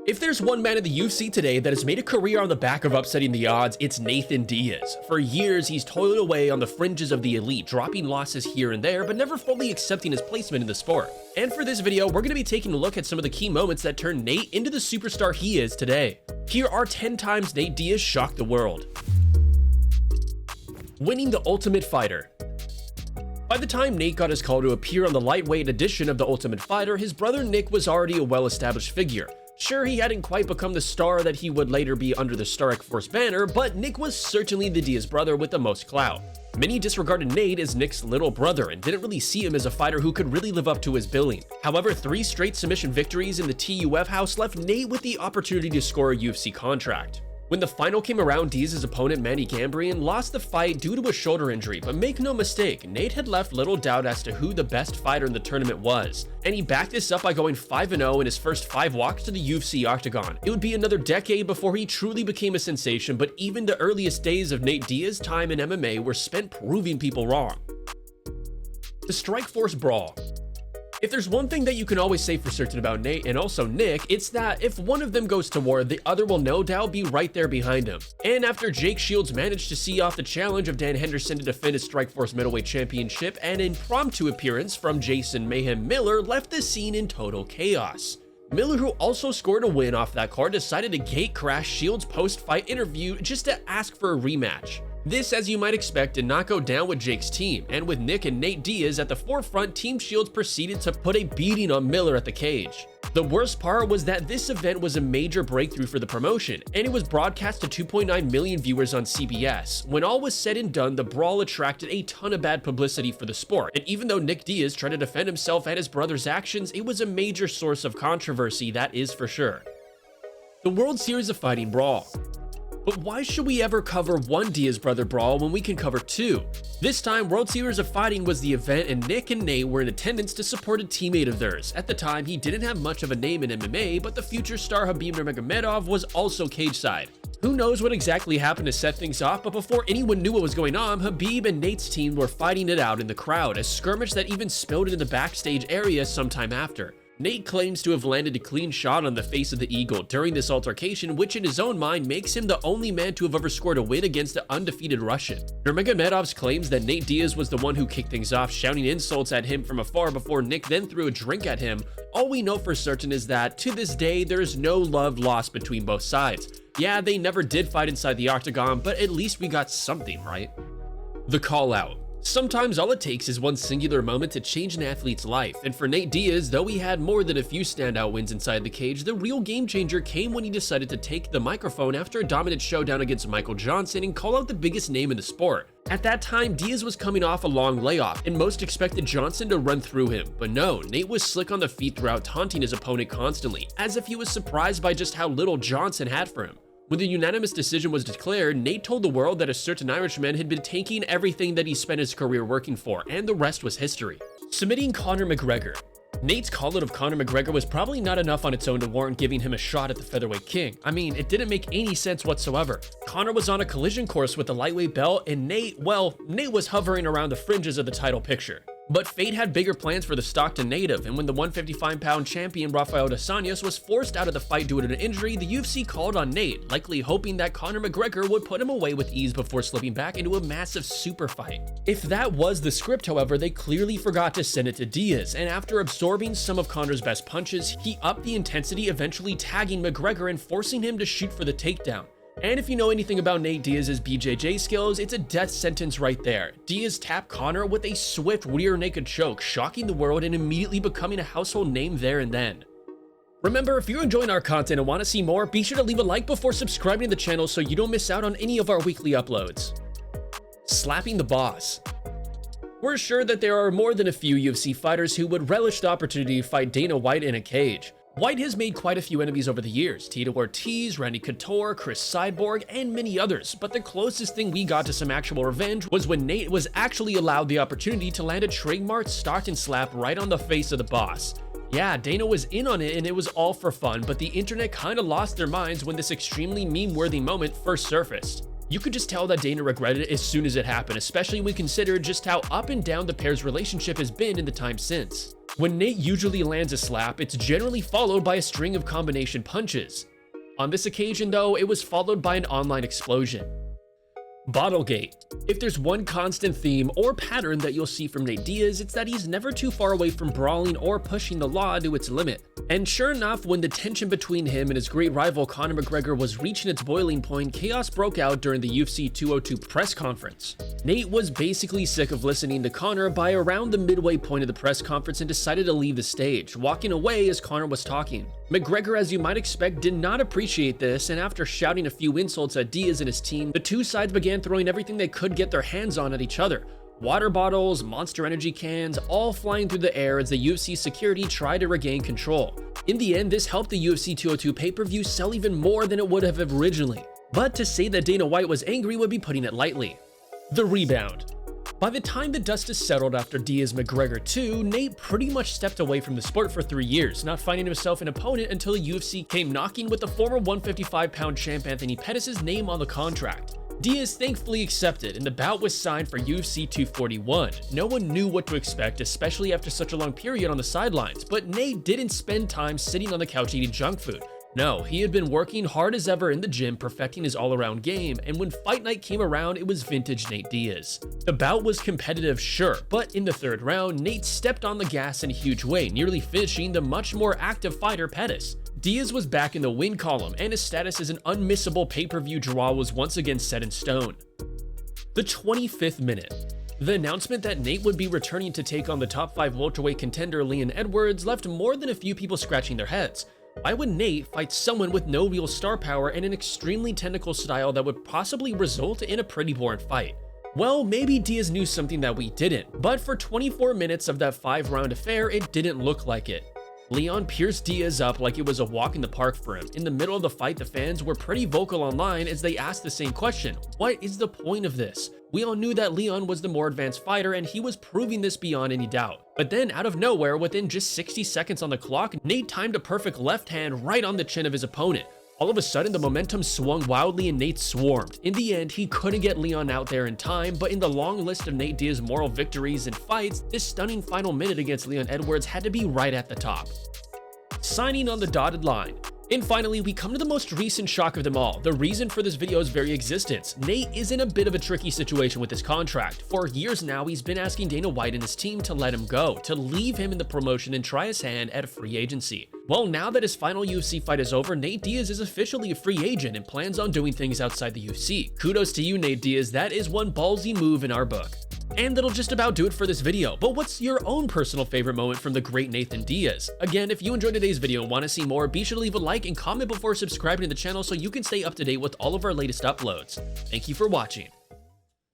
If there's one man in the UFC today that has made a career on the back of upsetting the odds, it's Nathan Diaz. For years, he's toiled away on the fringes of the elite, dropping losses here and there, but never fully accepting his placement in the sport. And for this video, we're going to be taking a look at some of the key moments that turned Nate into the superstar he is today. Here are 10 times Nate Diaz shocked the world. Winning the Ultimate Fighter. By the time Nate got his call to appear on the lightweight edition of The Ultimate Fighter, his brother Nick was already a well-established figure. Sure, he hadn't quite become the star that he would later be under the Stark Force banner, but Nick was certainly the Diaz brother with the most clout. Many disregarded Nate as Nick's little brother and didn't really see him as a fighter who could really live up to his billing. However, 3 straight submission victories in the TUF house left Nate with the opportunity to score a UFC contract. When the final came around, Diaz's opponent Manny Gambrian lost the fight due to a shoulder injury, but make no mistake, Nate had left little doubt as to who the best fighter in the tournament was, and he backed this up by going 5-0 in his first 5 walks to the UFC octagon. It would be another decade before he truly became a sensation, but even the earliest days of Nate Diaz's time in MMA were spent proving people wrong. The Strikeforce Brawl. If there's one thing that you can always say for certain about Nate and also Nick, it's that if one of them goes to war, the other will no doubt be right there behind him. And after Jake Shields managed to see off the challenge of Dan Henderson to defend his Strikeforce middleweight championship, an impromptu appearance from Jason Mayhem Miller left the scene in total chaos. Miller, who also scored a win off that card, decided to gate crash Shields' post-fight interview just to ask for a rematch. This, as you might expect, did not go down with Jake's team, and with Nick and Nate Diaz at the forefront, Team Shields proceeded to put a beating on Miller at the cage. The worst part was that this event was a major breakthrough for the promotion, and it was broadcast to 2.9 million viewers on CBS. When all was said and done, the brawl attracted a ton of bad publicity for the sport, and even though Nick Diaz tried to defend himself and his brother's actions, it was a major source of controversy, that is for sure. The World Series of Fighting Brawl. But why should we ever cover one Diaz brother brawl when we can cover 2? This time, World Series of Fighting was the event, and Nick and Nate were in attendance to support a teammate of theirs. At the time, he didn't have much of a name in MMA, but the future star Khabib Nurmagomedov was also cage-side. Who knows what exactly happened to set things off, but before anyone knew what was going on, Khabib and Nate's team were fighting it out in the crowd, a skirmish that even spilled into the backstage area sometime after. Nate claims to have landed a clean shot on the face of the Eagle during this altercation, which in his own mind makes him the only man to have ever scored a win against the undefeated Russian. Nurmagomedov's claims that Nate Diaz was the one who kicked things off, shouting insults at him from afar before Nick then threw a drink at him. All we know for certain is that, to this day, there is no love lost between both sides. Yeah, they never did fight inside the octagon, but at least we got something, right? The Call-Out. Sometimes all it takes is one singular moment to change an athlete's life, and for Nate Diaz, though he had more than a few standout wins inside the cage, the real game changer came when he decided to take the microphone after a dominant showdown against Michael Johnson and call out the biggest name in the sport. At that time, Diaz was coming off a long layoff, and most expected Johnson to run through him, but no, Nate was slick on the feet throughout, taunting his opponent constantly, as if he was surprised by just how little Johnson had for him. When the unanimous decision was declared, Nate told the world that a certain Irishman had been taking everything that he spent his career working for, and the rest was history. Submitting Conor McGregor. Nate's call-out of Conor McGregor was probably not enough on its own to warrant giving him a shot at the featherweight king. I mean, it didn't make any sense whatsoever. Conor was on a collision course with the lightweight belt, and Nate was hovering around the fringes of the title picture. But fate had bigger plans for the Stockton native, and when the 155-pound champion Rafael dos Anjos was forced out of the fight due to an injury, the UFC called on Nate, likely hoping that Conor McGregor would put him away with ease before slipping back into a massive super fight. If that was the script, however, they clearly forgot to send it to Diaz, and after absorbing some of Conor's best punches, he upped the intensity, eventually tagging McGregor and forcing him to shoot for the takedown. And if you know anything about Nate Diaz's BJJ skills, it's a death sentence right there. Diaz tapped Conor with a swift rear naked choke, shocking the world and immediately becoming a household name there and then. Remember, if you're enjoying our content and want to see more, be sure to leave a like before subscribing to the channel so you don't miss out on any of our weekly uploads. Slapping the Boss. We're sure that there are more than a few UFC fighters who would relish the opportunity to fight Dana White in a cage. White has made quite a few enemies over the years, Tito Ortiz, Randy Couture, Chris Cyborg, and many others, but the closest thing we got to some actual revenge was when Nate was actually allowed the opportunity to land a trademark Stockton slap right on the face of the boss. Yeah, Dana was in on it and it was all for fun, but the internet kinda lost their minds when this extremely meme-worthy moment first surfaced. You could just tell that Dana regretted it as soon as it happened, especially when we consider just how up and down the pair's relationship has been in the time since. When Nate usually lands a slap, it's generally followed by a string of combination punches. On this occasion though, it was followed by an online explosion. Bottlegate. If there's one constant theme or pattern that you'll see from Nate Diaz, it's that he's never too far away from brawling or pushing the law to its limit. And sure enough, when the tension between him and his great rival Conor McGregor was reaching its boiling point, chaos broke out during the UFC 202 press conference. Nate was basically sick of listening to Conor by around the midway point of the press conference and decided to leave the stage, walking away as Conor was talking. McGregor, as you might expect, did not appreciate this, and after shouting a few insults at Diaz and his team, the two sides began throwing everything they could get their hands on at each other. Water bottles, Monster Energy cans, all flying through the air as the UFC security tried to regain control. In the end, this helped the UFC 202 pay-per-view sell even more than it would have originally. But to say that Dana White was angry would be putting it lightly. The rebound. By the time the dust is settled after Diaz-McGregor 2, Nate pretty much stepped away from the sport for 3 years, not finding himself an opponent until the UFC came knocking with the former 155-pound champ Anthony Pettis' name on the contract. Diaz thankfully accepted, and the bout was signed for UFC 241. No one knew what to expect, especially after such a long period on the sidelines, but Nate didn't spend time sitting on the couch eating junk food. No, he had been working hard as ever in the gym, perfecting his all-around game, and when fight night came around, it was vintage Nate Diaz. The bout was competitive, sure, but in the third round, Nate stepped on the gas in a huge way, nearly finishing the much more active fighter Pettis. Diaz was back in the win column, and his status as an unmissable pay-per-view draw was once again set in stone. The 25th minute. The announcement that Nate would be returning to take on the top 5 welterweight contender Leon Edwards left more than a few people scratching their heads. Why would Nate fight someone with no real star power and an extremely technical style that would possibly result in a pretty boring fight? Well, maybe Diaz knew something that we didn't, but for 24 minutes of that 5-round affair, it didn't look like it. Leon pierced Diaz up like it was a walk in the park for him. In the middle of the fight, the fans were pretty vocal online as they asked the same question: what is the point of this? We all knew that Leon was the more advanced fighter, and he was proving this beyond any doubt. But then, out of nowhere, within just 60 seconds on the clock, Nate timed a perfect left hand right on the chin of his opponent. All of a sudden, the momentum swung wildly and Nate swarmed. In the end, he couldn't get Leon out there in time, but in the long list of Nate Diaz's moral victories and fights, this stunning final minute against Leon Edwards had to be right at the top. Signing on the dotted line. And finally, we come to the most recent shock of them all, the reason for this video's very existence. Nate is in a bit of a tricky situation with his contract. For years now, he's been asking Dana White and his team to let him go, to leave him in the promotion and try his hand at free agency. Well, now that his final UFC fight is over, Nate Diaz is officially a free agent and plans on doing things outside the UFC. Kudos to you, Nate Diaz, that is one ballsy move in our book. And that'll just about do it for this video, but what's your own personal favorite moment from the great Nathan Diaz? Again, if you enjoyed today's video and want to see more, be sure to leave a like and comment before subscribing to the channel so you can stay up to date with all of our latest uploads. Thank you for watching.